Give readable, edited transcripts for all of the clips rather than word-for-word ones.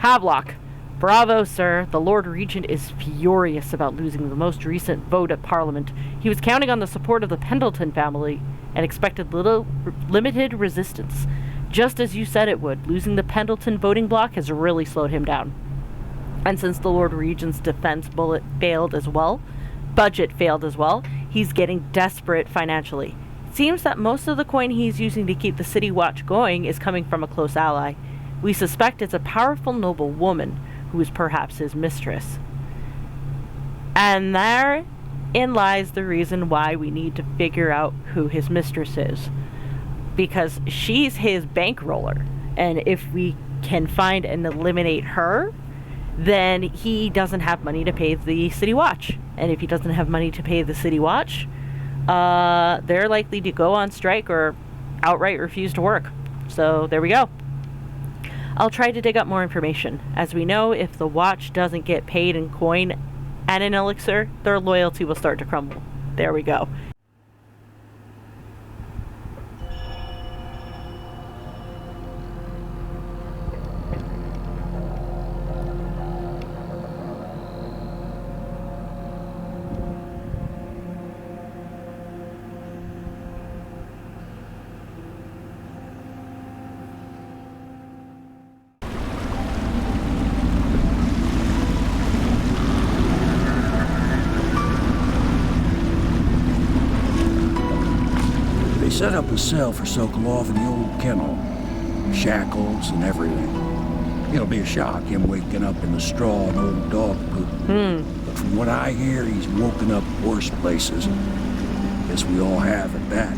Havelock. Bravo, sir. The Lord Regent is furious about losing the most recent vote at Parliament. He was counting on the support of the Pendleton family and expected limited resistance. Just as you said it would, losing the Pendleton voting bloc has really slowed him down. And since the Lord Regent's defense budget failed as well, he's getting desperate financially. It seems that most of the coin he's using to keep the City Watch going is coming from a close ally. We suspect it's a powerful noble woman who is perhaps his mistress. And therein lies the reason why we need to figure out who his mistress is. Because she's his bankroller. And if we can find and eliminate her, then he doesn't have money to pay the City Watch. And if he doesn't have money to pay the City Watch, they're likely to go on strike or outright refuse to work. So there we go. I'll try to dig up more information. As we know, if the watch doesn't get paid in coin and an elixir, their loyalty will start to crumble. There we go. Set up a cell for Sokolov in the old kennel. Shackles and everything. It'll be a shock, him waking up in the straw and old dog poop. But from what I hear, he's woken up worse places. Guess we all have at that.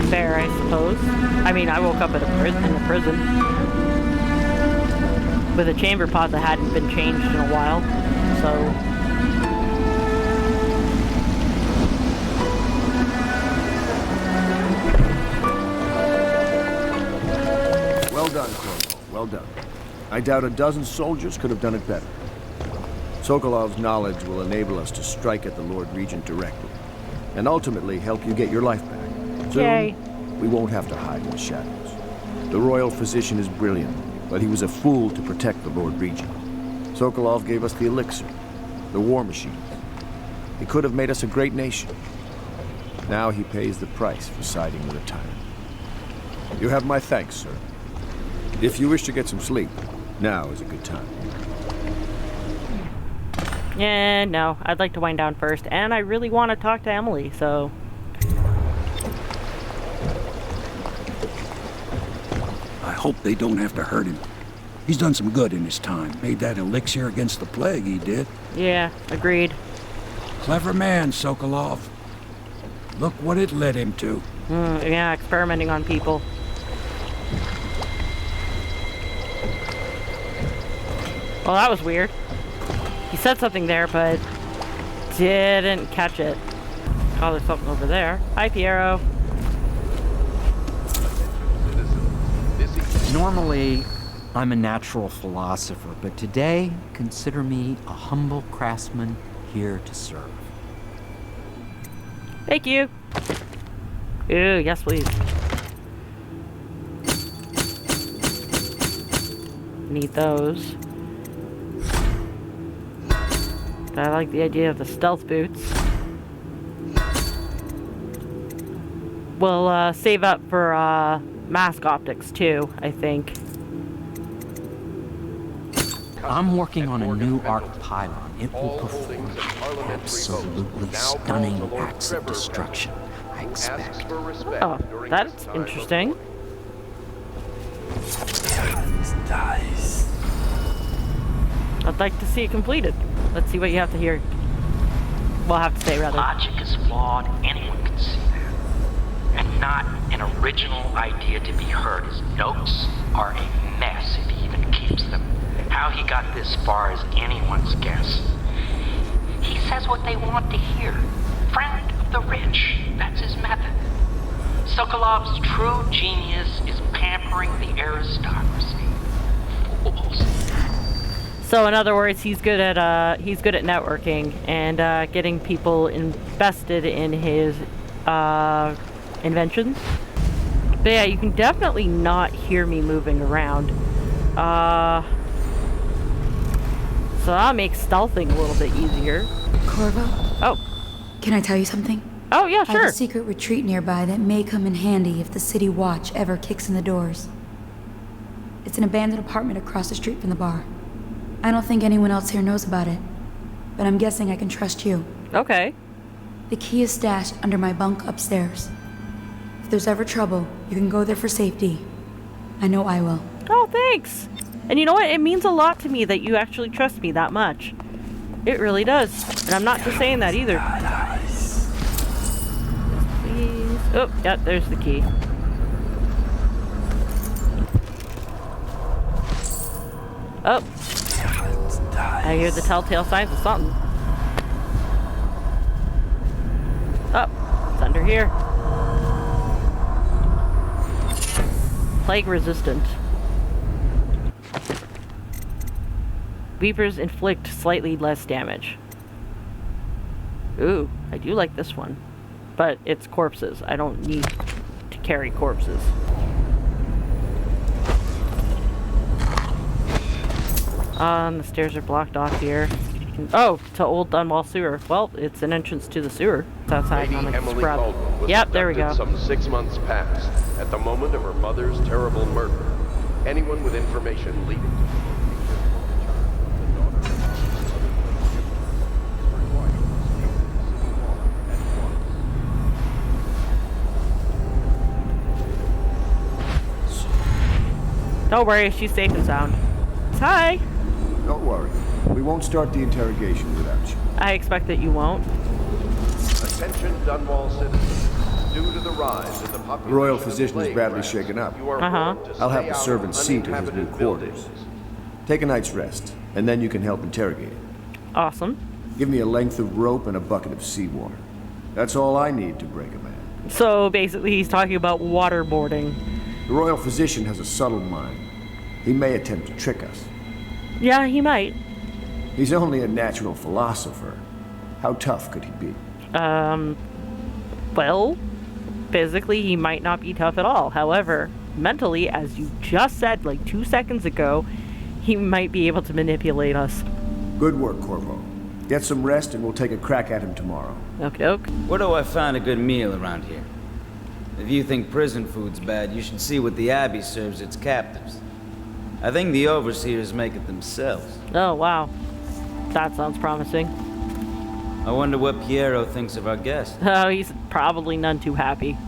Fair, I suppose. I mean, I woke up in a prison. With a chamber pod that hadn't been changed in a while. So... Well done, Corvo. Well done. I doubt a dozen soldiers could have done it better. Sokolov's knowledge will enable us to strike at the Lord Regent directly, and ultimately help you get your life back. Soon, we won't have to hide in the shadows. The royal physician is brilliant, but he was a fool to protect the Lord Regent. Sokolov gave us the elixir, the war machines. He could have made us a great nation. Now he pays the price for siding with a tyrant. You have my thanks, sir. If you wish to get some sleep, now is a good time. Yeah, no. I'd like to wind down first, and I really want to talk to Emily, so... I hope they don't have to hurt him. He's done some good in his time. Made that elixir against the plague, he did. Yeah, agreed. Clever man, Sokolov. Look what it led him to. Yeah, experimenting on people. Well, that was weird. He said something there, but didn't catch it. Oh, there's something over there. Hi, Piero. Normally, I'm a natural philosopher, but today, consider me a humble craftsman here to serve. Thank you. Ooh, yes, please. Need those. I like the idea of the stealth boots. We'll save up for mask optics too, I think. I'm working on a new arc pylon. It will perform absolutely stunning acts of destruction, I expect. Oh, that's interesting. Nice. I'd like to see it completed. Let's see what you have to hear. We'll have to say, rather. Logic is flawed, anyone can see that. And not an original idea to be heard. His notes are a mess if he even keeps them. How he got this far is anyone's guess. He says what they want to hear. Friend of the rich, that's his method. Sokolov's true genius is pampering the aristocracy. Fools. So in other words, he's good at networking and getting people invested in his inventions. But yeah, you can definitely not hear me moving around. So that'll make stealthing a little bit easier. Corvo, Oh. can I tell you something? Oh, yeah, I have sure. a secret retreat nearby that may come in handy if the City Watch ever kicks in the doors. It's an abandoned apartment across the street from the bar. I don't think anyone else here knows about it, but I'm guessing I can trust you. Okay. The key is stashed under my bunk upstairs. If there's ever trouble, you can go there for safety. I know I will. Oh, thanks. And you know what? It means a lot to me that you actually trust me that much. It really does. And I'm not just saying that either. Please. Oh, yeah, there's the key. Oh. I hear the telltale signs of something. Oh, it's under here. Plague resistant. Weepers inflict slightly less damage. Ooh, I do like this one. But it's corpses. I don't need to carry corpses. The stairs are blocked off here. Oh, to Old Dunwall sewer. Well, it's an entrance to the sewer. It's outside on the scrub. Yep, there we go. Some 6 months past, at the moment of her mother's terrible murder. Anyone with information leading to Don't worry, she's safe and sound. Hi. Don't worry. We won't start the interrogation without you. I expect that you won't. Attention Dunwall citizens. Due to the rise in the population The Royal of Physician is plague badly rats, shaken up. you are Uh-huh. warned to I'll have stay the out servants of see to his new uninhabited quarters. buildings. Take a night's rest, and then you can help interrogate him. Awesome. Give me a length of rope and a bucket of seawater. That's all I need to break a man. So basically he's talking about waterboarding. The Royal Physician has a subtle mind. He may attempt to trick us. Yeah, he might. He's only a natural philosopher. How tough could he be? Well, physically he might not be tough at all. However, mentally, as you just said like 2 seconds ago, he might be able to manipulate us. Good work, Corvo. Get some rest and we'll take a crack at him tomorrow. Okie-doke. Where do I find a good meal around here? If you think prison food's bad, you should see what the Abbey serves its captives. I think the overseers make it themselves. Oh, wow. That sounds promising. I wonder what Piero thinks of our guest. Oh, he's probably none too happy.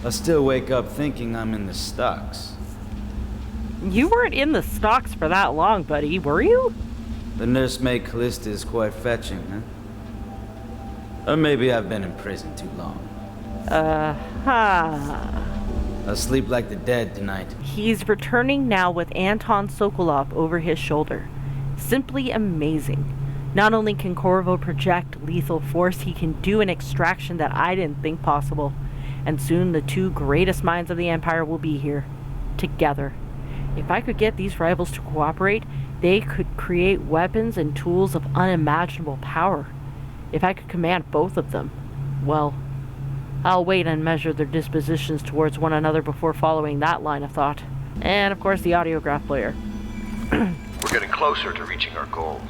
I still wake up thinking I'm in the stocks. You weren't in the stocks for that long, buddy, were you? The nursemaid Callista is quite fetching, huh? Or maybe I've been in prison too long. I'll sleep like the dead tonight. He's returning now with Anton Sokolov over his shoulder. Simply amazing. Not only can Corvo project lethal force, he can do an extraction that I didn't think possible. And soon the two greatest minds of the Empire will be here. Together. If I could get these rivals to cooperate, they could create weapons and tools of unimaginable power. If I could command both of them, well, I'll wait and measure their dispositions towards one another before following that line of thought. And, of course, the audiograph player. We're getting closer to reaching our goals,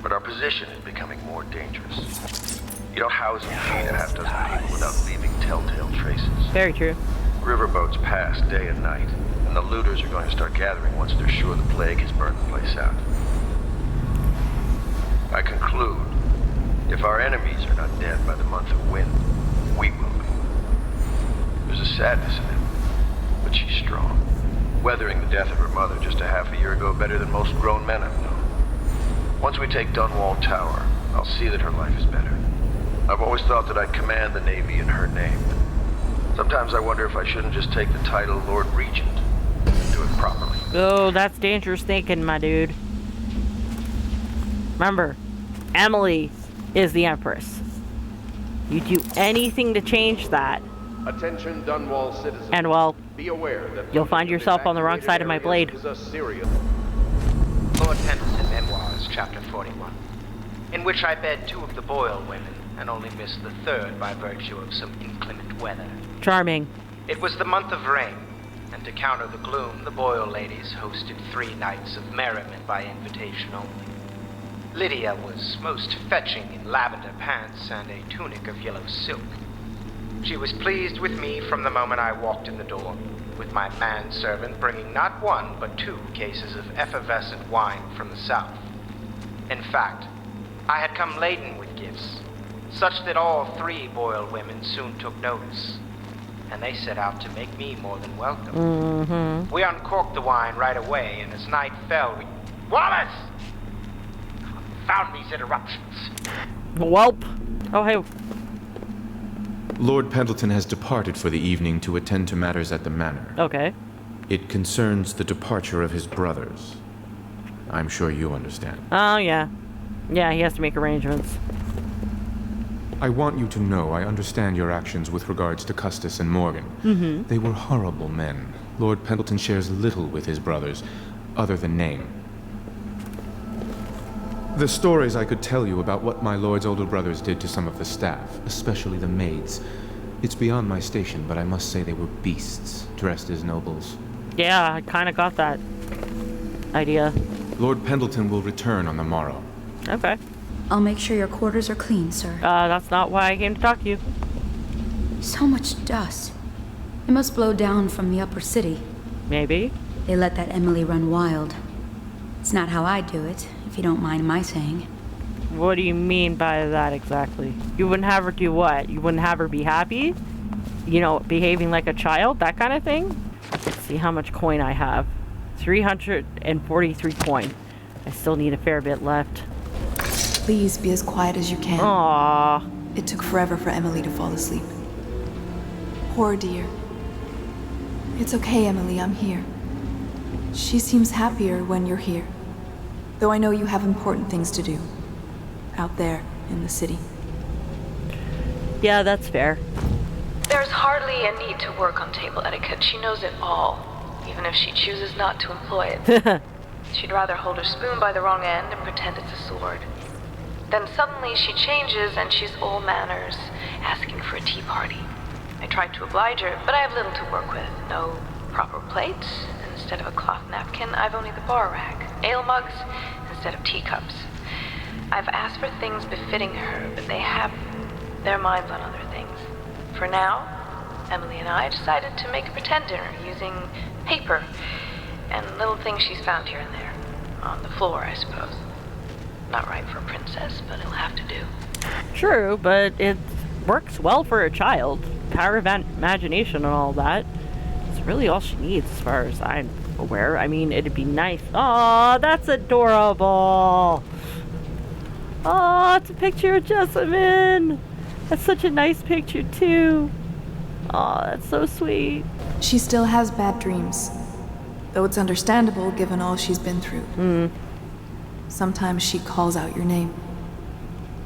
but our position is becoming more dangerous. You don't house and feed a half dozen people without leaving telltale traces. Very true. Riverboats pass day and night, and the looters are going to start gathering once they're sure the plague has burned the place out. I conclude, if our enemies are not dead by the month of wind, we will be. There's a sadness in it, but she's strong. Weathering the death of her mother just a half a year ago better than most grown men I've known. Once we take Dunwall Tower, I'll see that her life is better. I've always thought that I'd command the Navy in her name. Sometimes I wonder if I shouldn't just take the title Lord Regent and do it properly. Oh, that's dangerous thinking, my dude. Remember, Emily is the Empress. You do anything to change that, Attention Dunwall citizens. and well, Be aware that you'll find yourself on the wrong side of my blade. is a serious Lord Pendleton Memoirs, Chapter 41, in which I bed 2 of the Boyle women and only missed the 3rd by virtue of some inclement weather. Charming. It was the month of rain, and to counter the gloom, the Boyle ladies hosted 3 nights of merriment by invitation only. Lydia was most fetching in lavender pants and a tunic of yellow silk. She was pleased with me from the moment I walked in the door, with my manservant bringing not 1 but 2 cases of effervescent wine from the south. In fact, I had come laden with gifts, such that all 3 Boyle women soon took notice, and they set out to make me more than welcome. Mm-hmm. We uncorked the wine right away, and as night fell, we... Wallace! Confound these interruptions. Welp. Oh, hey. Lord Pendleton has departed for the evening to attend to matters at the manor. Okay. It concerns the departure of his brothers. I'm sure you understand. Oh, yeah. Yeah, he has to make arrangements. I want you to know I understand your actions with regards to Custis and Morgan. Mm-hmm. They were horrible men. Lord Pendleton shares little with his brothers, other than name. The stories I could tell you about what my lord's older brothers did to some of the staff, especially the maids. It's beyond my station, but I must say they were beasts, dressed as nobles. Yeah, I kind of got that idea. Lord Pendleton will return on the morrow. Okay. I'll make sure your quarters are clean, sir. That's not why I came to talk to you. So much dust. It must blow down from the upper city. Maybe. They let that Emily run wild. It's not how I do it, if you don't mind my saying. What do you mean by that exactly? You wouldn't have her do what? You wouldn't have her be happy? You know, behaving like a child? That kind of thing? Let's see how much coin I have. 343 coin. I still need a fair bit left. Please be as quiet as you can. Aww. It took forever for Emily to fall asleep. Poor dear. It's okay, Emily, I'm here. She seems happier when you're here. Though I know you have important things to do. Out there, in the city. Yeah, that's fair. There's hardly a need to work on table etiquette. She knows it all, even if she chooses not to employ it. She'd rather hold her spoon by the wrong end and pretend it's a sword. Then suddenly she changes and she's all manners, asking for a tea party. I tried to oblige her, but I have little to work with. No proper plates. Instead of a cloth napkin, I've only the bar rack. Ale mugs instead of teacups. I've asked for things befitting her, but they have their minds on other things. For now, Emily and I decided to make a pretend dinner using paper and little things she's found here and there. On the floor, I suppose. Not right for a princess, but it'll have to do. True, but it works well for a child. Power of imagination and all that. It's really all she needs as far as I'm aware. I mean, it'd be nice. Aw, that's adorable. Aw, it's a picture of Jessamine. That's such a nice picture, too. Aw, that's so sweet. She still has bad dreams. Though it's understandable given all she's been through. Sometimes she calls out your name.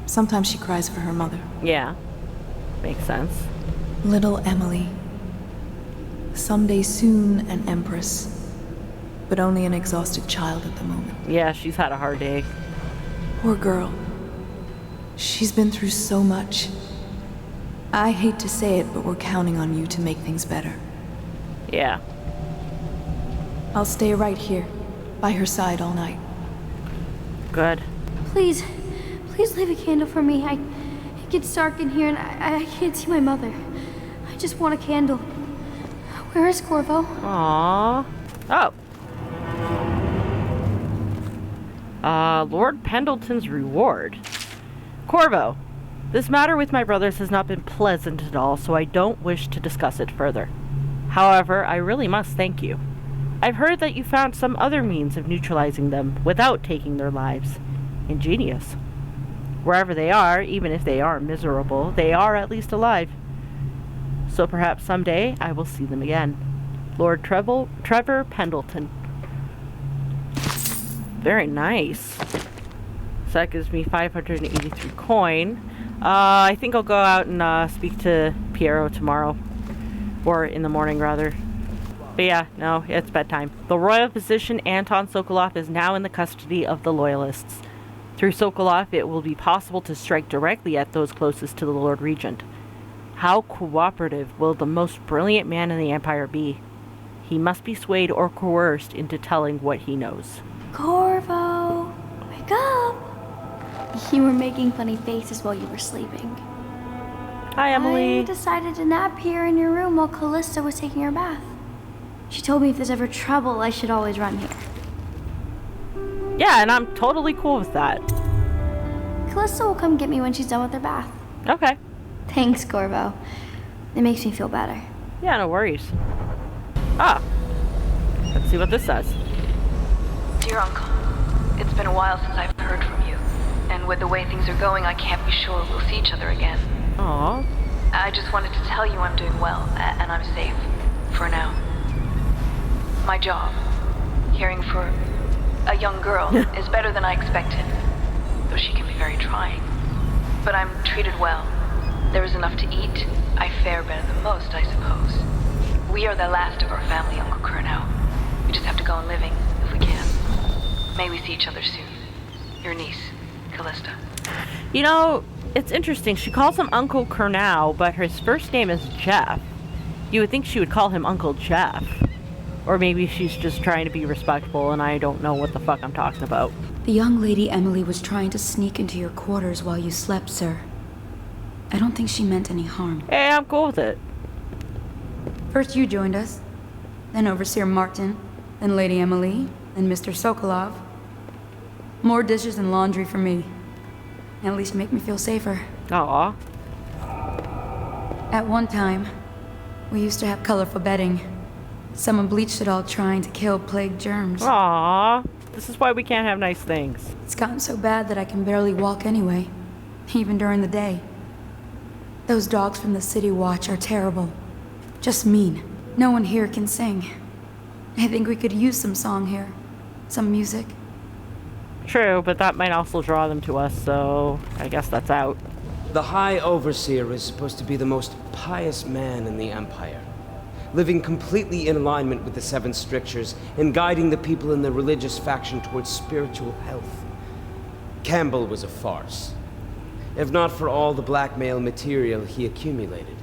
Sometimes she cries for her mother. Yeah, makes sense. Little Emily. Someday soon an Empress. But only an exhausted child at the moment. Yeah, she's had a hard day. Poor girl. She's been through so much. I hate to say it, but we're counting on you to make things better. Yeah. I'll stay right here, by her side all night. Good. Please leave a candle for me. It gets dark in here and I can't see my mother. I just want a candle. Where is Corvo? Aww. Oh. Lord Pendleton's reward. Corvo, this matter with my brothers has not been pleasant at all, so I don't wish to discuss it further. However, I really must thank you. I've heard that you found some other means of neutralizing them without taking their lives. Ingenious. Wherever they are, even if they are miserable, they are at least alive. So perhaps someday I will see them again. Lord Trevor Pendleton. Very nice. So that gives me 583 coin. I think I'll go out and speak to Piero tomorrow. Or in the morning, rather. But yeah, no, it's bedtime. The royal physician Anton Sokolov is now in the custody of the Loyalists. Through Sokolov, it will be possible to strike directly at those closest to the Lord Regent. How cooperative will the most brilliant man in the Empire be? He must be swayed or coerced into telling what he knows. Corvo, wake up! You were making funny faces while you were sleeping. Hi, Emily. I decided to nap here in your room while Callista was taking her bath. She told me if there's ever trouble, I should always run here. Yeah, and I'm totally cool with that. Callista will come get me when she's done with her bath. Okay. Thanks, Corvo. It makes me feel better. Yeah, no worries. Ah. Let's see what this says. Dear Uncle, it's been a while since I've heard from you. And with the way things are going, I can't be sure we'll see each other again. Aww. I just wanted to tell you I'm doing well, and I'm safe. For now. My job, caring for a young girl, is better than I expected. Though she can be very trying. But I'm treated well. There is enough to eat. I fare better than most, I suppose. We are the last of our family, Uncle Curnow. We just have to go on living, if we can. May we see each other soon. Your niece, Callista. You know, it's interesting. She calls him Uncle Curnow, but his first name is Jeff. You would think she would call him Uncle Jeff. Or maybe she's just trying to be respectful and I don't know what the fuck I'm talking about. The young lady Emily was trying to sneak into your quarters while you slept, sir. I don't think she meant any harm. Hey, I'm cool with it. First you joined us, then Overseer Martin, then Lady Emily, then Mr. Sokolov. More dishes and laundry for me. At least make me feel safer. Aww. At one time, we used to have colorful bedding. Someone bleached it all trying to kill plague germs. Aww. This is why we can't have nice things. It's gotten so bad that I can barely walk anyway, even during the day. Those dogs from the City Watch are terrible. Just mean. No one here can sing. I think we could use some song here. Some music. True, but that might also draw them to us, so I guess that's out. The High Overseer is supposed to be the most pious man in the Empire, living completely in alignment with the Seven Strictures and guiding the people in the religious faction towards spiritual health. Campbell was a farce. If not for all the blackmail material he accumulated,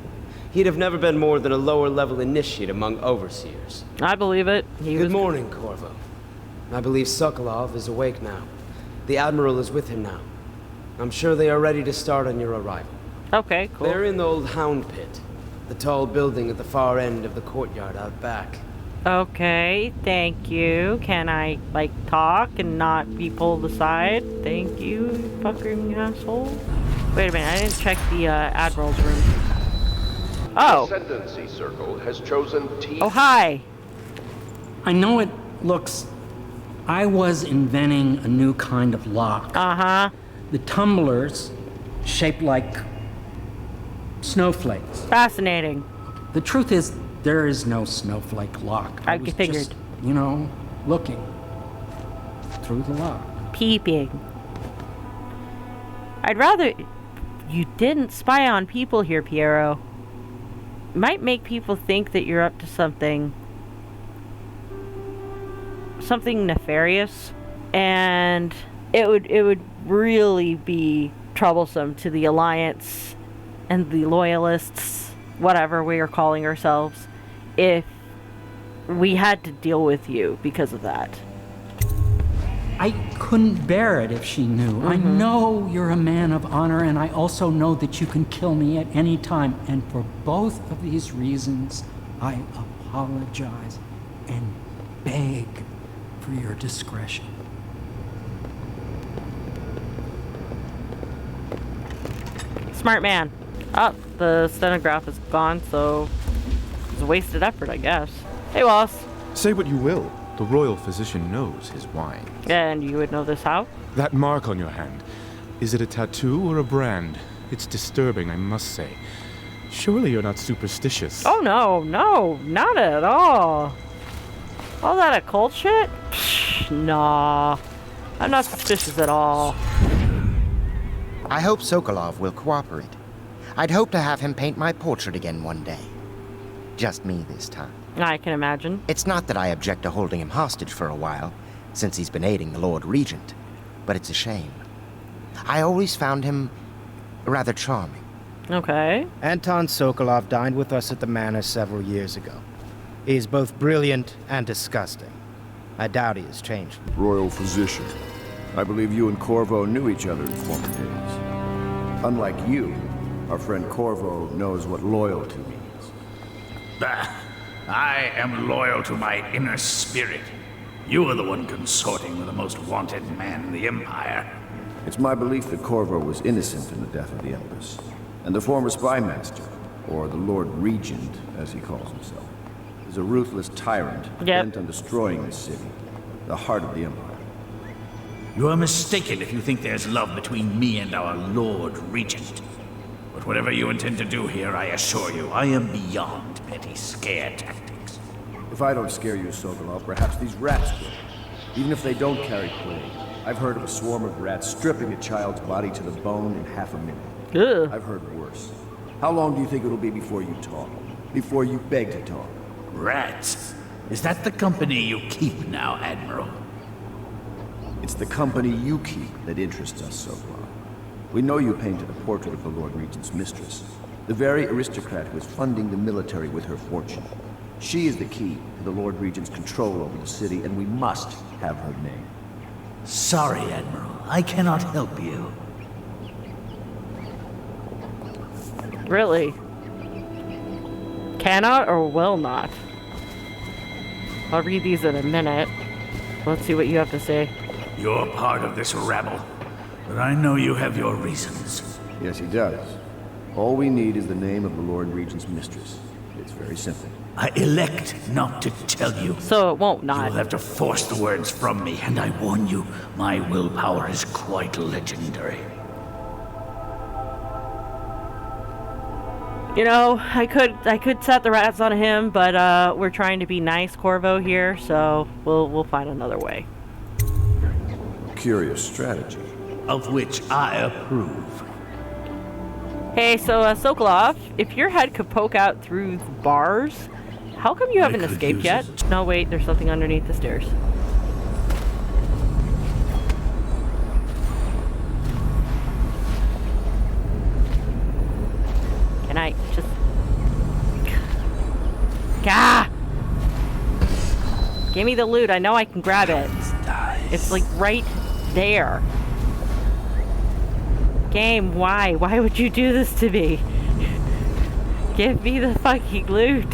he'd have never been more than a lower-level initiate among overseers. I believe it. Good morning, Corvo. I believe Sokolov is awake now. The Admiral is with him now. I'm sure they are ready to start on your arrival. Okay, cool. They're in the old Hound Pit, the tall building at the far end of the courtyard out back. Okay, thank you. Can I, talk and not be pulled aside? Thank you, fucking asshole. Wait a minute, I didn't check the Admiral's room. Oh. The Ascendancy Circle has chosen T. Oh, hi. I know it looks... I was inventing a new kind of lock. Uh-huh. The tumblers shaped like snowflakes. Fascinating. The truth is, there is no snowflake lock. I figured. Just, looking through the lock. Peeping. I'd rather you didn't spy on people here, Piero. It might make people think that you're up to something nefarious, and it would really be troublesome to the Alliance and the Loyalists, whatever we are calling ourselves, if we had to deal with you because of that. I couldn't bear it if she knew. Mm-hmm. I know you're a man of honor, and I also know that you can kill me at any time. And for both of these reasons, I apologize and beg for your discretion. Smart man. Oh, the stenograph is gone, so it's a wasted effort, I guess. Hey, Wallace. Say what you will. The royal physician knows his wine. And you would know this how? That mark on your hand. Is it a tattoo or a brand? It's disturbing, I must say. Surely you're not superstitious. Oh, no, not at all. All that occult shit? Psh, nah. I'm not suspicious at all. I hope Sokolov will cooperate. I'd hope to have him paint my portrait again one day. Just me this time. I can imagine. It's not that I object to holding him hostage for a while, since he's been aiding the Lord Regent, but it's a shame. I always found him rather charming. Okay. Anton Sokolov dined with us at the manor several years ago. He is both brilliant and disgusting. I doubt he has changed. Royal physician. I believe you and Corvo knew each other in former days. Unlike you, our friend Corvo knows what loyalty means. Bah! I am loyal to my inner spirit. You are the one consorting with the most wanted man in the Empire. It's my belief that Corvo was innocent in the death of the Empress, and the former spy master, or the Lord Regent, as he calls himself, is a ruthless tyrant bent on destroying this city, the heart of the Empire. You are mistaken if you think there's love between me and our Lord Regent. But whatever you intend to do here, I assure you, I am beyond petty scare tactics. If I don't scare you, Sokolov, perhaps these rats will. Even if they don't carry plague. I've heard of a swarm of rats stripping a child's body to the bone in half a minute. Ugh. I've heard worse. How long do you think it'll be before you talk? Before you beg to talk? Rats? Is that the company you keep now, Admiral? It's the company you keep that interests us, Sokolov. We know you painted a portrait of the Lord Regent's mistress, the very aristocrat who is funding the military with her fortune. She is the key to the Lord Regent's control over the city, and we must have her name. Sorry, Admiral. I cannot help you. Really? Cannot or will not? I'll read these in a minute. Let's see what you have to say. You're part of this rabble, but I know you have your reasons. Yes, he does. All we need is the name of the Lord Regent's mistress. It's very simple. I elect not to tell you. So it won't not. You'll have to force the words from me, and I warn you, my willpower is quite legendary. You know, I could set the rats on him, but we're trying to be nice, Corvo, here, so we'll find another way. Curious strategy. Of which I approve. Hey, so Sokolov, if your head could poke out through the bars, how come you haven't escaped yet? No, wait, there's something underneath the stairs. Can I just... Gah! Give me the loot, I know I can grab it. It's like right there. Game, why? Why would you do this to me? Give me the fucking loot.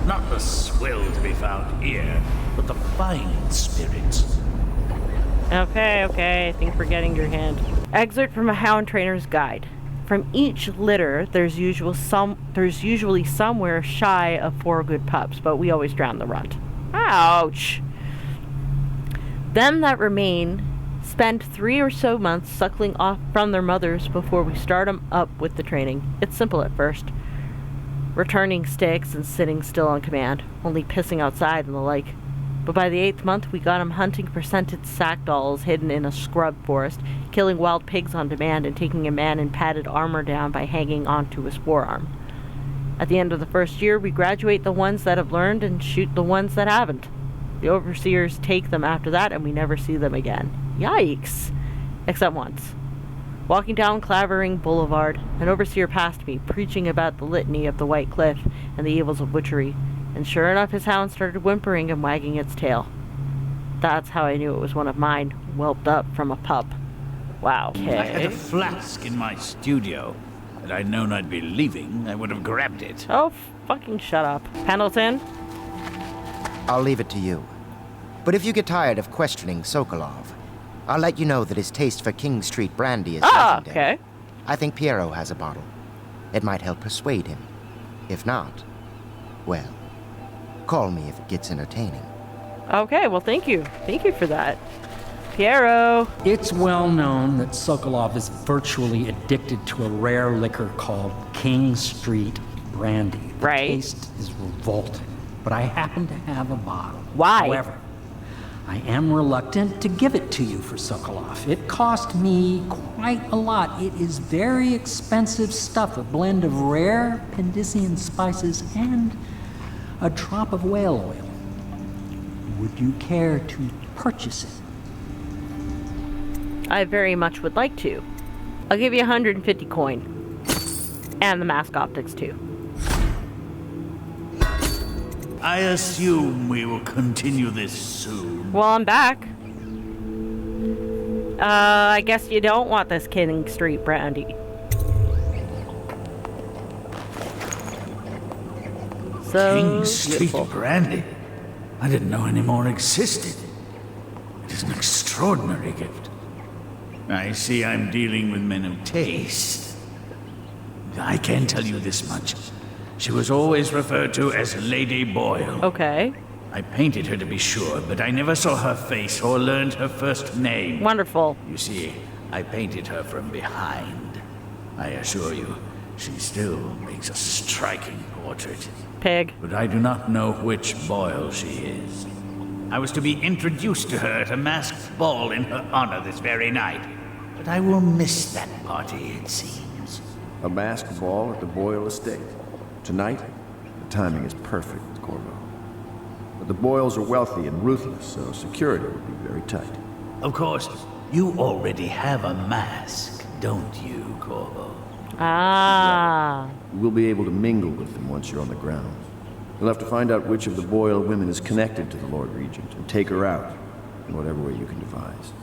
Not the swill to be found here, but the fine spirits. Okay, I think we're getting your hand. Excerpt from a hound trainer's guide. From each litter, there's usually somewhere shy of 4 good pups, but we always drown the runt. Ouch! Them that remain spend 3 or so months suckling off from their mothers before we start them up with the training. It's simple at first. Returning sticks and sitting still on command, only pissing outside and the like. But by the 8th month, we got them hunting for scented sack dolls hidden in a scrub forest, killing wild pigs on demand, and taking a man in padded armor down by hanging onto his forearm. At the end of the first year, we graduate the ones that have learned and shoot the ones that haven't. The overseers take them after that, and we never see them again. Yikes! Except once. Walking down Clavering Boulevard, an overseer passed me, preaching about the litany of the White Cliff and the evils of witchery, and sure enough his hound started whimpering and wagging its tail. That's how I knew it was one of mine, whelped up from a pup. Wow. Okay. I had a flask in my studio. Had I known I'd be leaving, I would have grabbed it. Oh, fucking shut up. Pendleton? I'll leave it to you. But if you get tired of questioning Sokolov, I'll let you know that his taste for King Street brandy is legendary. Okay. I think Piero has a bottle. It might help persuade him. If not, well, call me if it gets entertaining. Okay, well, thank you. Thank you for that. Piero! It's well known that Sokolov is virtually addicted to a rare liquor called King Street brandy. The taste is revolting, but I happen to have a bottle. Why? However, I am reluctant to give it to you for Sokolov. It cost me quite a lot. It is very expensive stuff, a blend of rare Pendician spices and a drop of whale oil. Would you care to purchase it? I very much would like to. I'll give you 150 coin. And the mask optics, too. I assume we will continue this soon. Well, I'm back. I guess you don't want this King Street brandy. So King Street beautiful. brandy? I didn't know any more existed. It is an extraordinary gift. I see I'm dealing with men of taste. I can tell you this much. She was always referred to as Lady Boyle. Okay. I painted her to be sure, but I never saw her face or learned her first name. Wonderful. You see, I painted her from behind. I assure you, she still makes a striking portrait. Pig. But I do not know which Boyle she is. I was to be introduced to her at a masked ball in her honor this very night. But I will miss that party, it seems. A masked ball at the Boyle estate. Tonight, the timing is perfect, Corvo. But the Boyles are wealthy and ruthless, so security would be very tight. Of course, you already have a mask, don't you, Corvo? Ah. You will be able to mingle with them once you're on the ground. You'll have to find out which of the Boyle women is connected to the Lord Regent and take her out in whatever way you can devise.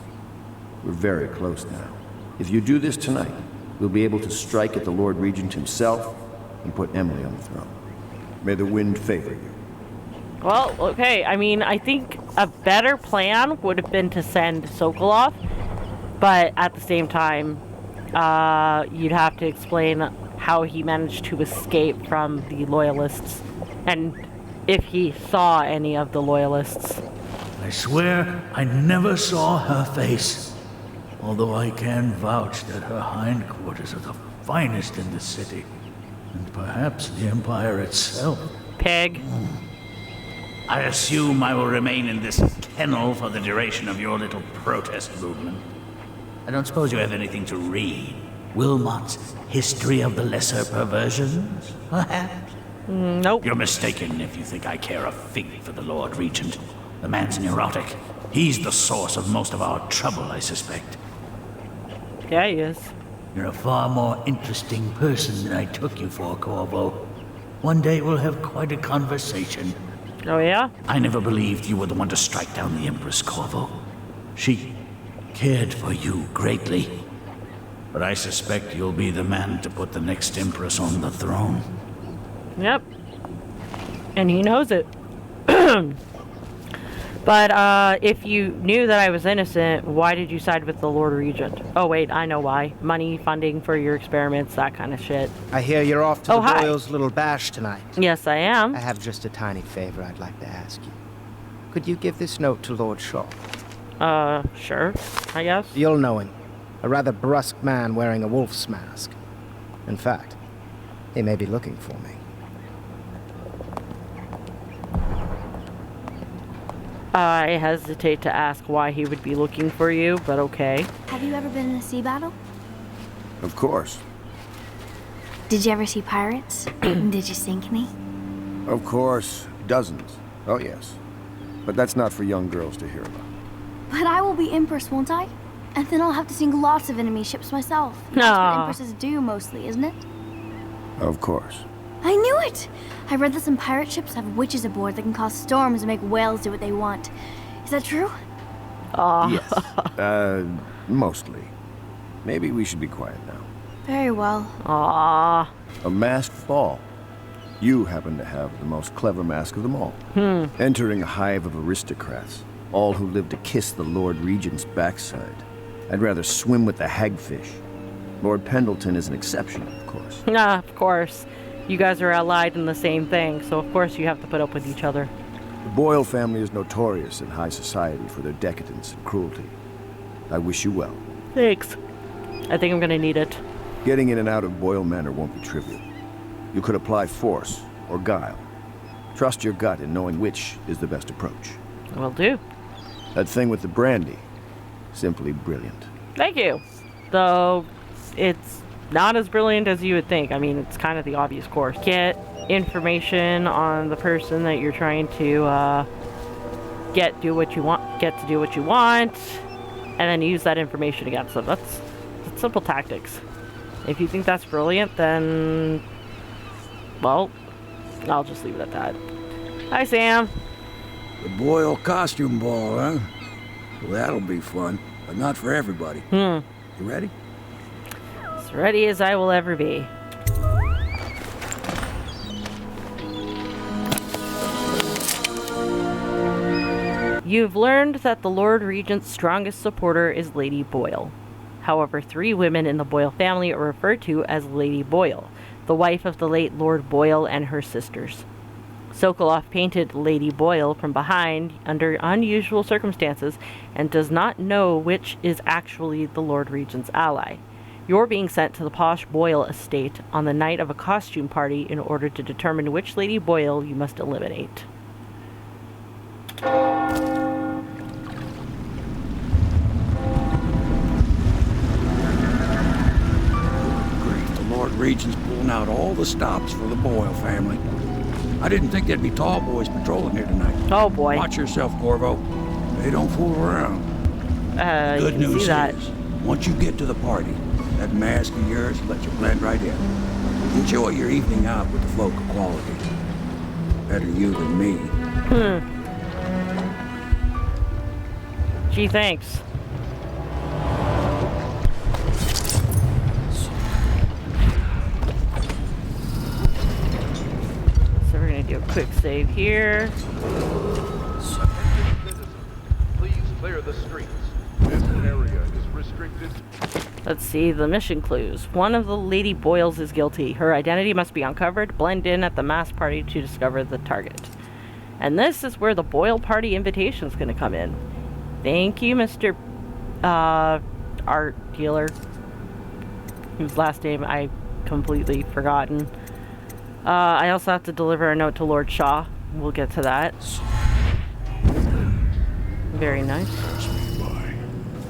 We're very close now. If you do this tonight, we'll be able to strike at the Lord Regent himself and put Emily on the throne. May the wind favor you. Well, okay. I mean, I think a better plan would have been to send Sokolov, but at the same time, you'd have to explain how he managed to escape from the Loyalists, and if he saw any of the Loyalists. I swear I never saw her face. Although I can vouch that her hindquarters are the finest in the city. And perhaps the Empire itself. Pig. I assume I will remain in this kennel for the duration of your little protest movement. I don't suppose you have anything to read. Wilmot's History of the Lesser Perversions, perhaps? Nope. You're mistaken if you think I care a fig for the Lord Regent. The man's neurotic. He's the source of most of our trouble, I suspect. Yeah, he is. You're a far more interesting person than I took you for, Corvo. One day we'll have quite a conversation. Oh, yeah? I never believed you were the one to strike down the Empress, Corvo. She cared for you greatly. But I suspect you'll be the man to put the next Empress on the throne. Yep. And he knows it. But if you knew that I was innocent, why did you side with the Lord Regent? Oh, wait, I know why. Money, funding for your experiments, that kind of shit. I hear you're off to Oh, the hi. Boyles' little bash tonight. Yes, I am. I have just a tiny favor I'd like to ask you. Could you give this note to Lord Shaw? Sure, I guess. You'll know him. A rather brusque man wearing a wolf's mask. In fact, he may be looking for me. I hesitate to ask why he would be looking for you, but okay. Have you ever been in a sea battle? Of course. Did you ever see pirates? Did you sink any? Of course. Dozens. Oh, yes. But that's not for young girls to hear about. But I will be Empress, won't I? And then I'll have to sink lots of enemy ships myself. That's what Empresses do mostly, isn't it? Of course. I knew it! I read that some pirate ships have witches aboard that can cause storms and make whales do what they want. Is that true? Yes. Mostly. Maybe we should be quiet now. Very well. Aww. A masked ball. You happen to have the most clever mask of them all. Entering a hive of aristocrats, all who live to kiss the Lord Regent's backside. I'd rather swim with the hagfish. Lord Pendleton is an exception, of course. Of course. You guys are allied in the same thing, so of course you have to put up with each other. The Boyle family is notorious in high society for their decadence and cruelty. I wish you well. Thanks. I think I'm gonna need it. Getting in and out of Boyle Manor won't be trivial. You could apply force or guile. Trust your gut in knowing which is the best approach. Will do. That thing with the brandy, simply brilliant. Thank you. Though it's not as brilliant as you would think. I mean, it's kind of the obvious course. Get information on the person that you're trying to get to do what you want, and then use that information against them. That's simple tactics. If you think that's brilliant, then, well, I'll just leave it at that. Hi, Sam. The Boyle costume ball, huh? Well, that'll be fun, but not for everybody. You ready? As ready as I will ever be. You've learned that the Lord Regent's strongest supporter is Lady Boyle. However, 3 women in the Boyle family are referred to as Lady Boyle, the wife of the late Lord Boyle and her sisters. Sokolov painted Lady Boyle from behind under unusual circumstances and does not know which is actually the Lord Regent's ally. You're being sent to the posh Boyle estate on the night of a costume party in order to determine which Lady Boyle you must eliminate. Lord Regent's pulling out all the stops for the Boyle family. I didn't think there'd be tall boys patrolling here tonight. Oh boy. Watch yourself, Corvo. They don't fool around. Good news is, once you get to the party, that mask of yours lets you blend right in. Enjoy your evening out with the folk of quality. Better you than me. Gee, thanks. Do a quick save here. Please clear the streets. This area is restricted. Let's see the mission clues. One of the Lady Boyles is guilty. Her identity must be uncovered. Blend in at the mass party to discover the target. And this is where the Boyle party invitation is going to come in. Thank you, Mr. Art Dealer, whose last name I completely forgotten. I also have to deliver a note to Lord Shaw. We'll get to that. Very nice. Boy,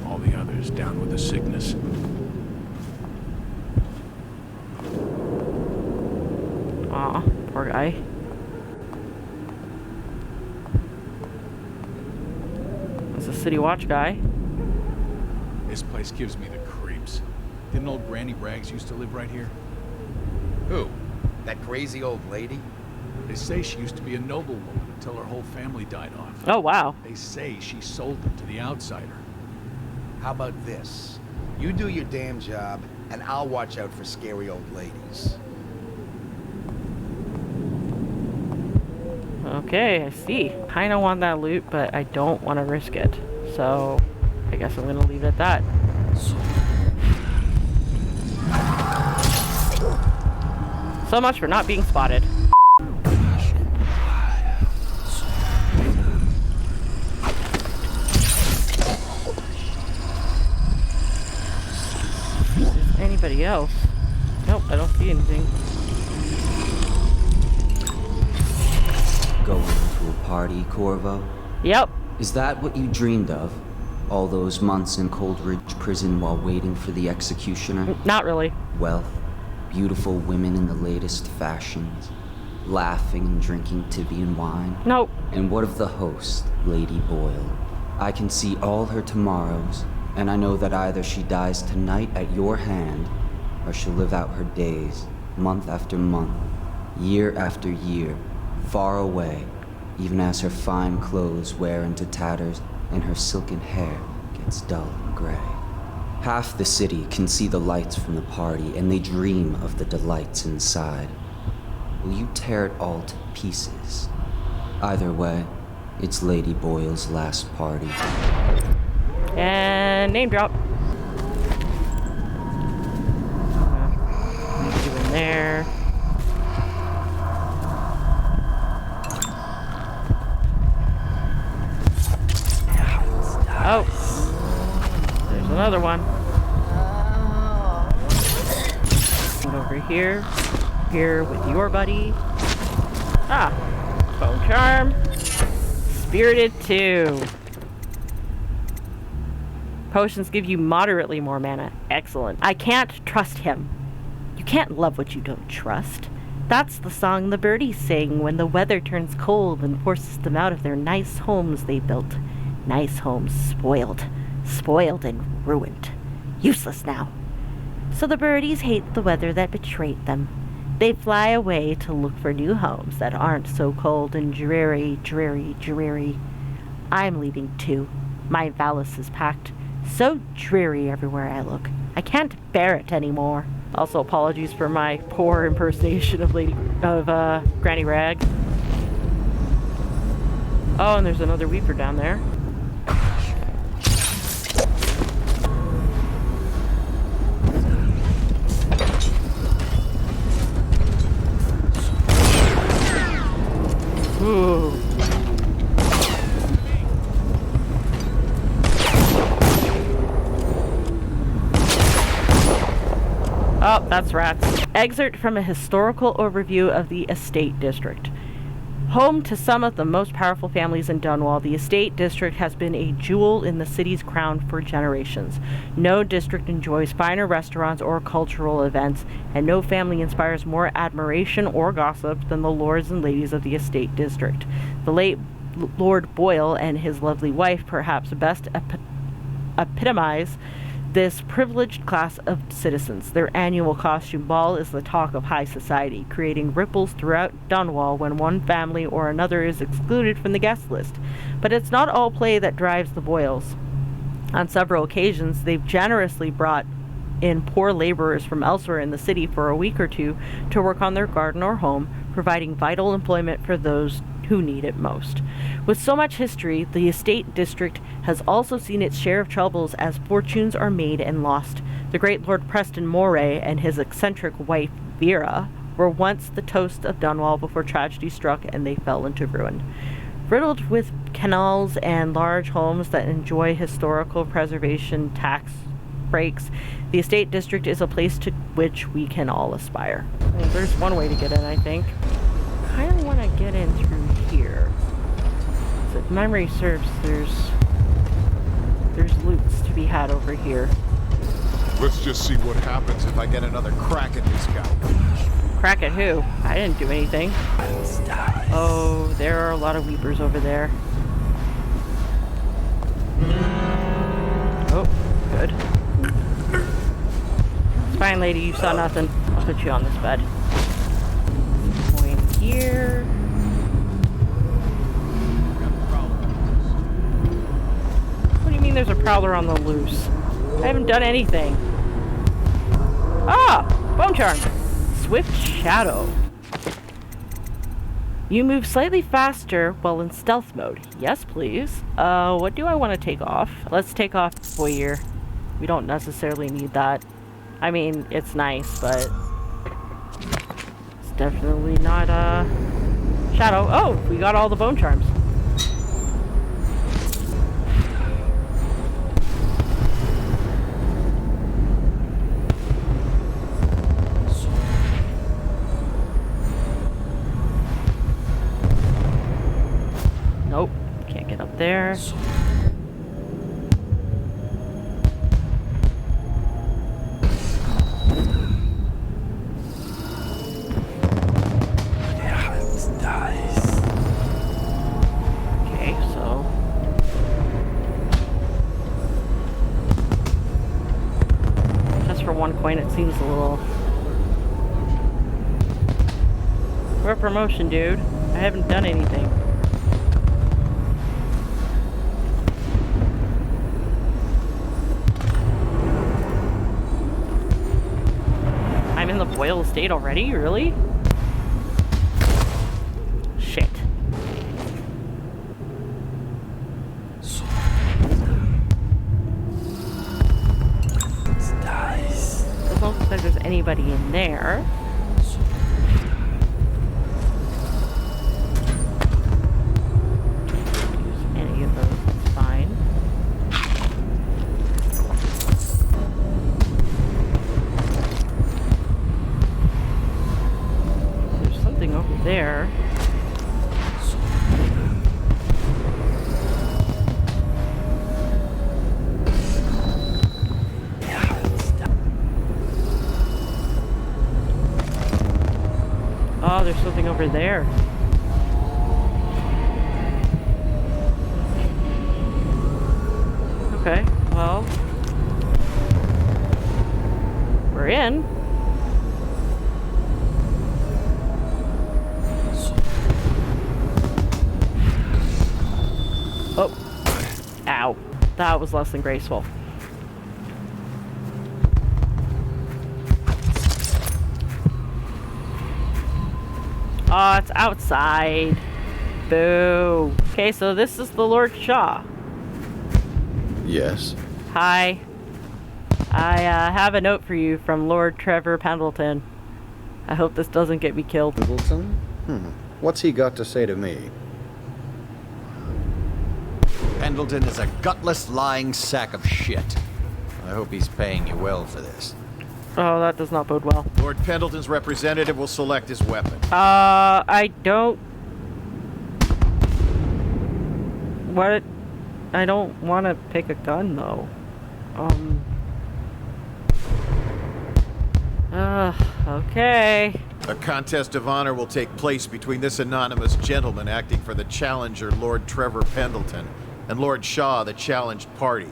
all the others down with the sickness. Aw, poor guy. There's a City Watch guy. This place gives me the creeps. Didn't old Granny Braggs used to live right here? Who? That crazy old lady? They say she used to be a noblewoman until her whole family died off. Oh, wow. They say she sold them to the outsider. How about this? You do your damn job, and I'll watch out for scary old ladies. Okay, I see. Kinda want that loot, but I don't want to risk it. So, I guess I'm gonna leave it at that. So much for not being spotted. Anybody else? Nope, I don't see anything. Going to a party, Corvo? Yep. Is that what you dreamed of? All those months in Coldridge prison while waiting for the executioner? Not really. Wealth, beautiful women in the latest fashions, laughing and drinking Tibian wine? Nope. And what of the host, Lady Boyle? I can see all her tomorrows, and I know that either she dies tonight at your hand, or she'll live out her days, month after month, year after year, far away, even as her fine clothes wear into tatters and her silken hair gets dull and gray. Half the city can see the lights from the party, and they dream of the delights inside. Will you tear it all to pieces? Either way, it's Lady Boyle's last party. And name drop. Get you in there. Oh, there's another one. And over here with your buddy. Ah, Bone Charm. Spirited 2. Potions give you moderately more mana. Excellent. I can't trust him. You can't love what you don't trust. That's the song the birdies sing when the weather turns cold and forces them out of their nice homes they built. Nice homes spoiled and ruined. Useless now. So the birdies hate the weather that betrayed them. They fly away to look for new homes that aren't so cold and dreary, dreary, dreary. I'm leaving too. My valise is packed. So dreary everywhere I look. I can't bear it anymore. Also, apologies for my poor impersonation of Granny Rag. Oh, and there's another Weeper down there. Ooh. Oh, that's rats. Excerpt from a historical overview of the Estate District. Home to some of the most powerful families in Dunwall, the Estate District has been a jewel in the city's crown for generations. No district enjoys finer restaurants or cultural events, and no family inspires more admiration or gossip than the lords and ladies of the Estate District. The late Lord Boyle and his lovely wife perhaps best epitomize this privileged class of citizens. Their annual costume ball is the talk of high society, creating ripples throughout Dunwall when one family or another is excluded from the guest list. But it's not all play that drives the Boyles. On several occasions, they've generously brought in poor laborers from elsewhere in the city for a week or two to work on their garden or home, providing vital employment for those who need it most. With so much history, the Estate District has also seen its share of troubles as fortunes are made and lost. The great Lord Preston Moray and his eccentric wife Vera were once the toast of Dunwall before tragedy struck and they fell into ruin. Riddled with canals and large homes that enjoy historical preservation tax breaks, the Estate District is a place to which we can all aspire. Well, there's one way to get in, I think. I kind of want to get in through here. So if memory serves, there's loots to be had over here. Let's just see what happens if I get another crack at this guy. Crack at who? I didn't do anything. Oh, there are a lot of Weepers over there. Oh, good. It's fine, lady. You saw nothing. I'll put you on this bed. Point here. What do you mean there's a prowler on the loose? I haven't done anything. Ah! Bone charm! Swift Shadow. You move slightly faster while in stealth mode. Yes, please. What do I want to take off? Let's take off Voyeur. We don't necessarily need that. I mean, it's nice, but it's definitely not, Shadow. Oh, we got all the bone charms. Nope, can't get up there. Okay, so just for one coin, it seems a little. For a promotion, dude. I haven't done anything. I'm in the Boyle estate already? Really? Shit. Doesn't look like there's anybody in there. Use any of those, that's fine. There's something over there. Oh, there's something over there. Okay, well, we're in. That was less than graceful. Oh, it's outside. Boo. Okay, so this is the Lord Shaw. Yes. Hi. I have a note for you from Lord Trevor Pendleton. I hope this doesn't get me killed. Pendleton? What's he got to say to me? Pendleton is a gutless, lying sack of shit. I hope he's paying you well for this. Oh, that does not bode well. Lord Pendleton's representative will select his weapon. I don't... What? I don't want to pick a gun, though. Okay. A contest of honor will take place between this anonymous gentleman acting for the challenger, Lord Trevor Pendleton, and Lord Shaw, the challenged party.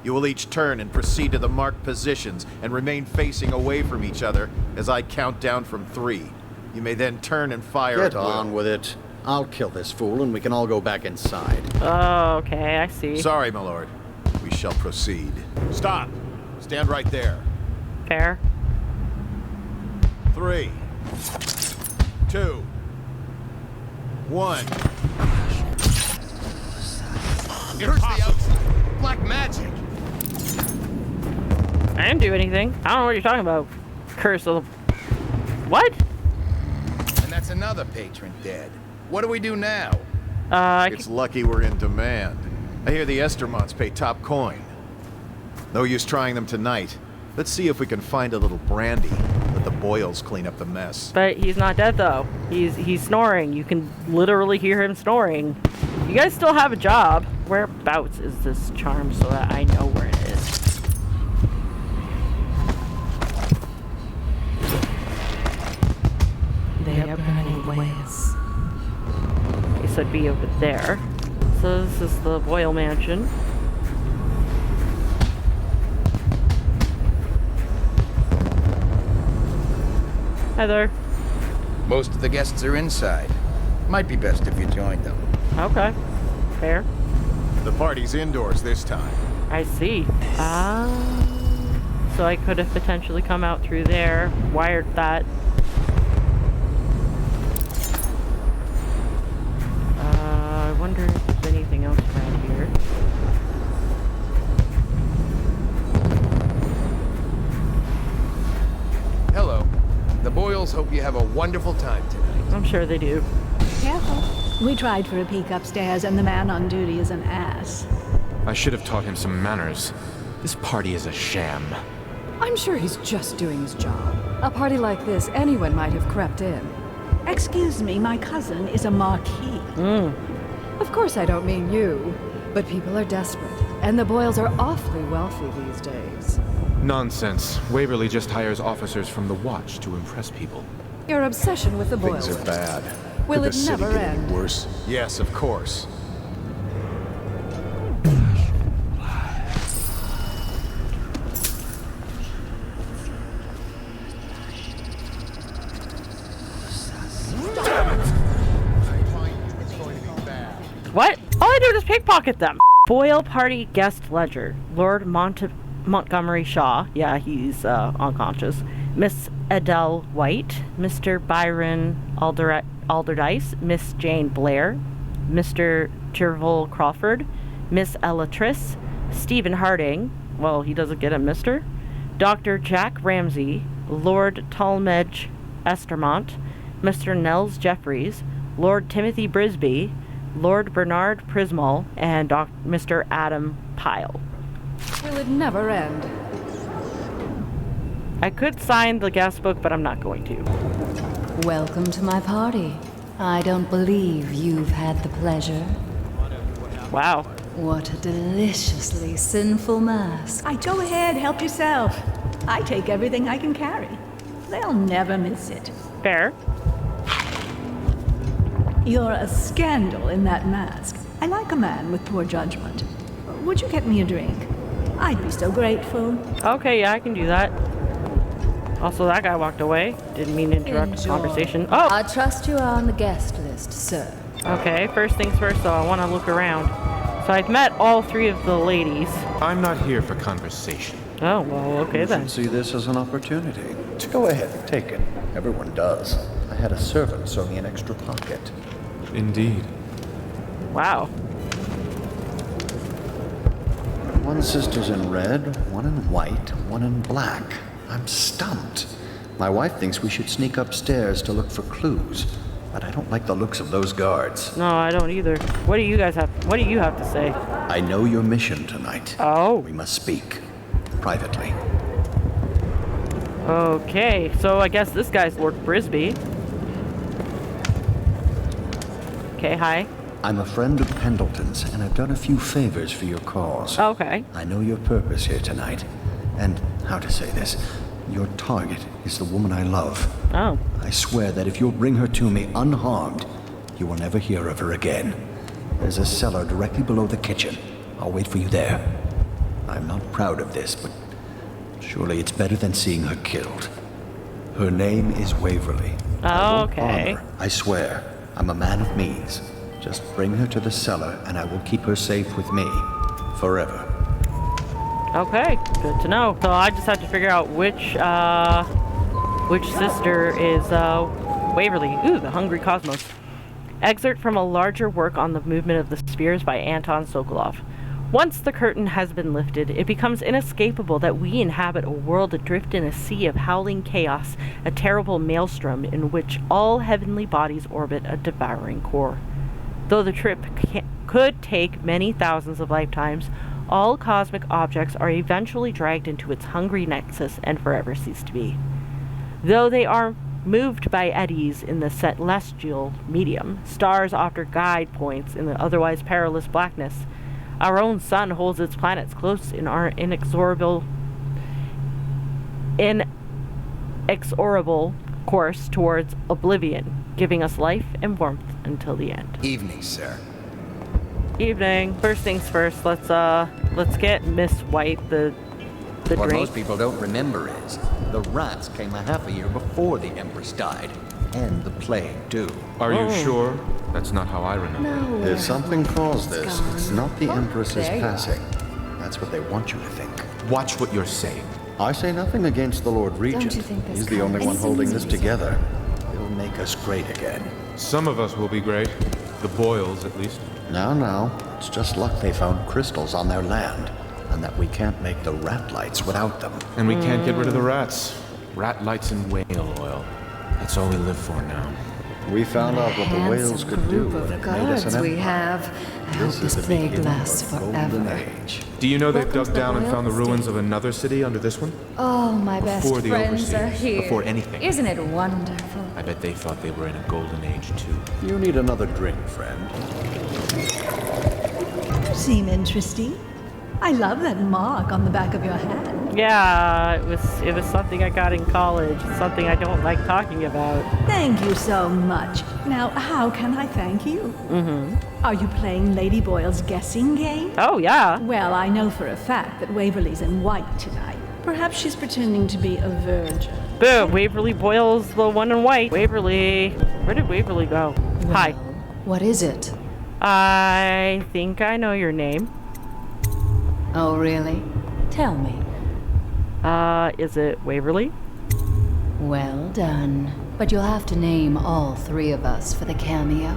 You will each turn and proceed to the marked positions and remain facing away from each other as I count down from 3. You may then turn and fire Get at will. on with it. I'll kill this fool and we can all go back inside. Oh, okay, I see. Sorry, my lord. We shall proceed. Stop! Stand right there. Fair. 3, 2, 1. Impossible. Black magic. I didn't do anything. I don't know what you're talking about. Curse of the... What? And that's another patron dead. What do we do now? It's lucky we're in demand. I hear the Estermonts pay top coin. No use trying them tonight. Let's see if we can find a little brandy. Let the Boyles clean up the mess. But he's not dead, though. He's snoring. You can literally hear him snoring. You guys still have a job. Whereabouts is this charm so that I know where it is? They are burning ways. Okay, so it'd be over there. So this is the Boyle Mansion. Hi there. Most of the guests are inside. Might be best if you joined them. Okay. Fair. The party's indoors this time. I see. So I could have potentially come out through there, wired that. I wonder if there's anything else around here. Hello. The Boyles hope you have a wonderful time tonight. I'm sure they do. Careful. We tried for a peek upstairs, and the man on duty is an ass. I should have taught him some manners. This party is a sham. I'm sure he's just doing his job. A party like this, anyone might have crept in. Excuse me, my cousin is a marquis. Of course I don't mean you, but people are desperate, and the Boyles are awfully wealthy these days. Nonsense. Waverly just hires officers from the Watch to impress people. Your obsession with the Boyles. Things are bad. Will Could it the city never get any end? worse? Yes, of course. What? All I do is pickpocket them. Boyle Party guest ledger. Lord Montgomery Shaw. Yeah, he's unconscious. Miss Adele White. Mr. Byron Alderdice. Miss Jane Blair. Mr. Chervil Crawford. Miss Ella Triss. Stephen Harding. Well, he doesn't get a mister. Dr. Jack Ramsey. Lord Talmadge Estermont. Mr. Nels Jeffries. Lord Timothy Brisby. Lord Bernard Prismal, and Mr. Adam Pyle. Will it never end? I could sign the guest book, but I'm not going to. Welcome to my party. I don't believe you've had the pleasure. Wow. What a deliciously sinful mask. Go ahead, help yourself. I take everything I can carry. They'll never miss it. Fair. You're a scandal in that mask. I like a man with poor judgment. Would you get me a drink? I'd be so grateful. Okay, yeah, I can do that. Also, that guy walked away. Didn't mean to interrupt the conversation. Oh! I trust you are on the guest list, sir. Okay, first things first, though, I want to look around. So I've met all three of the ladies. I'm not here for conversation. Oh, well, okay then. You should see this as an opportunity. Go ahead, take it. Everyone does. I had a servant sew me an extra pocket. Indeed. Wow. One sister's in red, one in white, one in black. I'm stumped. My wife thinks we should sneak upstairs to look for clues, but I don't like the looks of those guards. No, I don't either. What do you have to say? I know your mission tonight. Oh. We must speak. Privately. Okay, so I guess this guy's Lord Brisby. Okay, hi. I'm a friend of Pendleton's, and I've done a few favors for your cause. Okay. I know your purpose here tonight. And, how to say this, your target is the woman I love. Oh. I swear that if you'll bring her to me unharmed, you will never hear of her again. There's a cellar directly below the kitchen. I'll wait for you there. I'm not proud of this, but surely it's better than seeing her killed. Her name is Waverly. Oh, okay. I swear, I'm a man of means. Just bring her to the cellar, and I will keep her safe with me. Forever. Okay, good to know. So I just have to figure out which sister is Waverly. Ooh, the Hungry Cosmos. Excerpt from a larger work on the movement of the spheres by Anton Sokolov. Once the curtain has been lifted, it becomes inescapable that we inhabit a world adrift in a sea of howling chaos, a terrible maelstrom in which all heavenly bodies orbit a devouring core. Though the trip could take many thousands of lifetimes, all cosmic objects are eventually dragged into its hungry nexus and forever cease to be. Though they are moved by eddies in the celestial medium, stars offer guide points in the otherwise perilous blackness. Our own sun holds its planets close in our inexorable course towards oblivion, giving us life and warmth until the end. Evening, sir. Evening. First things first, let's get Miss White the What drink. most people don't remember is the rats came a half a year before the Empress died. And the plague, too. Are you sure? That's not how I remember. No. There's something caused this. It's not the Empress's there you are. passing. That's what they want you to think. Watch what you're saying. I say nothing against the Lord Regent. Don't you think this He's the only one counts? holding this together. He'll make us great again. Some of us will be great. The Boyles, at least. Now. It's just luck they found crystals on their land, and that we can't make the rat lights without them. And we can't get rid of the rats. Rat lights and whale oil. That's all we live for now. We found out what the whales could do when it made us an we empire. have. I hope this the plague beginning lasts of a golden forever. age. Do you know they've Welcome to dug the down and Boyle found the ruins Estate. of another city under this one? Oh, my best Before the friends are overseers, here. before anything. Isn't it wonderful? I bet they thought they were in a golden age, too. You need another drink, friend. You seem interesting. I love that mark on the back of your hand. Yeah, it was something I got in college. It's something I don't like talking about. Thank you so much. Now, how can I thank you? Mm-hmm. Are you playing Lady Boyle's guessing game? Oh, yeah. Well, I know for a fact that Waverly's in white tonight. Perhaps she's pretending to be a virgin. Boom, Waverly Boyle's the one in white. Waverly. Where did Waverly go? Well, Hi. What is it? I think I know your name. Oh, really? Tell me. Is it Waverly? Well done. But you'll have to name all three of us for the cameo.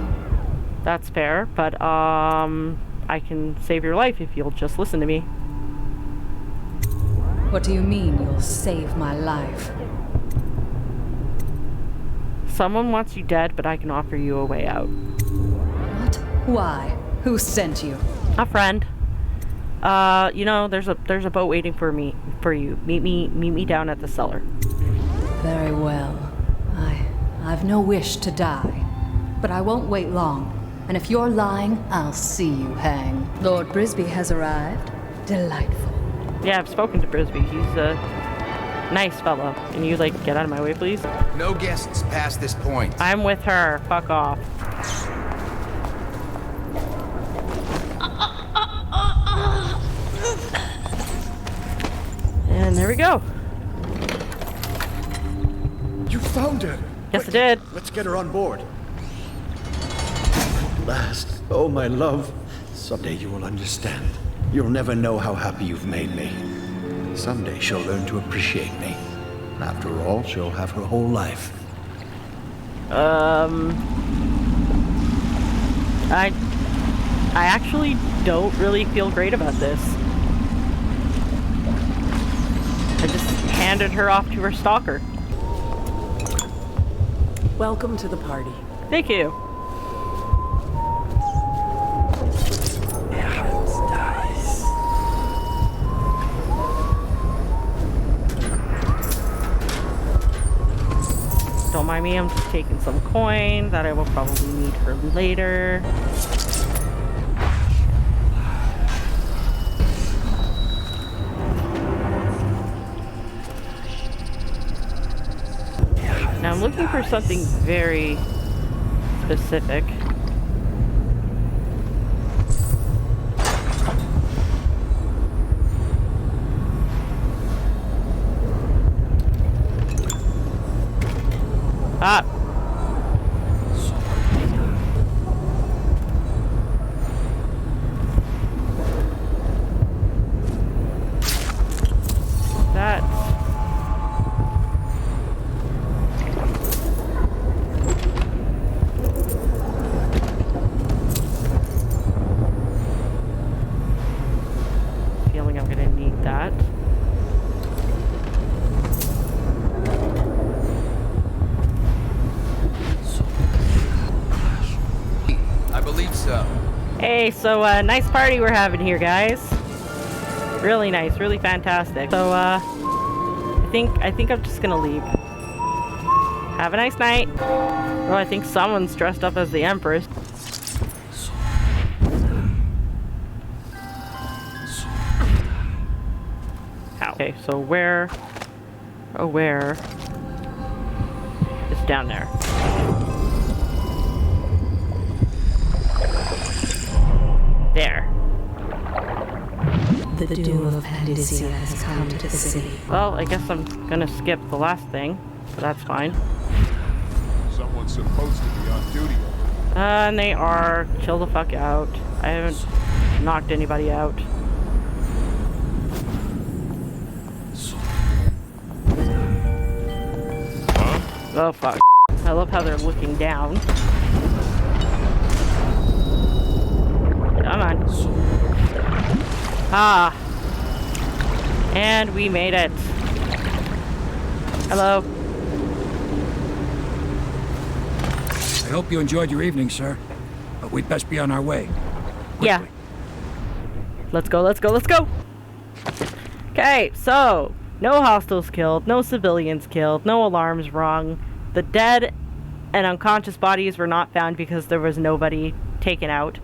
That's fair, but I can save your life if you'll just listen to me. What do you mean you'll save my life? Someone wants you dead, but I can offer you a way out. What? Why? Who sent you? A friend. There's a boat waiting for you. Meet me down at the cellar. Very well. I've no wish to die, but I won't wait long. And if you're lying, I'll see you hang. Lord Brisby has arrived. Delightful. Yeah, I've spoken to Brisby. He's a nice fellow. Can you, get out of my way, please? No guests past this point. I'm with her. Fuck off. And there we go. You found her! Yes, I did. Let's get her on board. At last. Oh, my love. Someday you will understand. You'll never know how happy you've made me. Someday she'll learn to appreciate me. After all, she'll have her whole life. I actually don't really feel great about this. I just handed her off to her stalker. Welcome to the party. Thank you. Don't mind me, I'm just taking some coin that I will probably need for later. Now I'm looking for something very specific. Ah. That. Feeling I'm gonna need that. Hey, so nice party we're having here, guys. Really nice, really fantastic. So I think I'm just gonna leave. Have a nice night. Oh, I think someone's dressed up as the Empress. Okay, so where? Oh, where? It's down there. There. The doom of Pandysia has come to the city. Well, I guess I'm gonna skip the last thing, but that's fine. Someone's supposed to be on duty. And they are. Chill the fuck out. I haven't knocked anybody out. Oh fuck. I love how they're looking down. Come on. Ah. And we made it. Hello. I hope you enjoyed your evening, sir. But we'd best be on our way. Quickly. Yeah. Let's go, let's go, let's go! Okay, so no hostiles killed, no civilians killed, no alarms rung. The dead and unconscious bodies were not found because there was nobody taken out.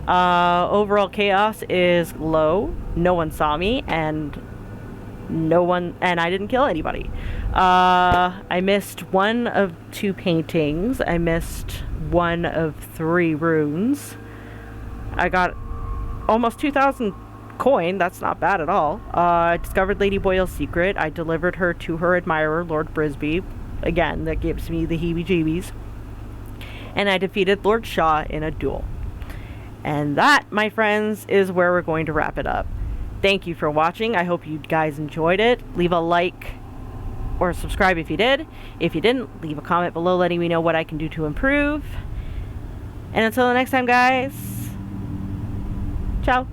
Overall chaos is low. No one saw me, and I didn't kill anybody. I missed 1 of 2 paintings. I missed 1 of 3 runes. I got almost 2,000 coin. That's not bad at all. I discovered Lady Boyle's secret. I delivered her to her admirer, Lord Brisby. Again, that gives me the heebie-jeebies. And I defeated Lord Shaw in a duel. And that, my friends, is where we're going to wrap it up. Thank you for watching. I hope you guys enjoyed it. Leave a like or subscribe if you did. If you didn't, leave a comment below letting me know what I can do to improve. And until the next time, guys, ciao.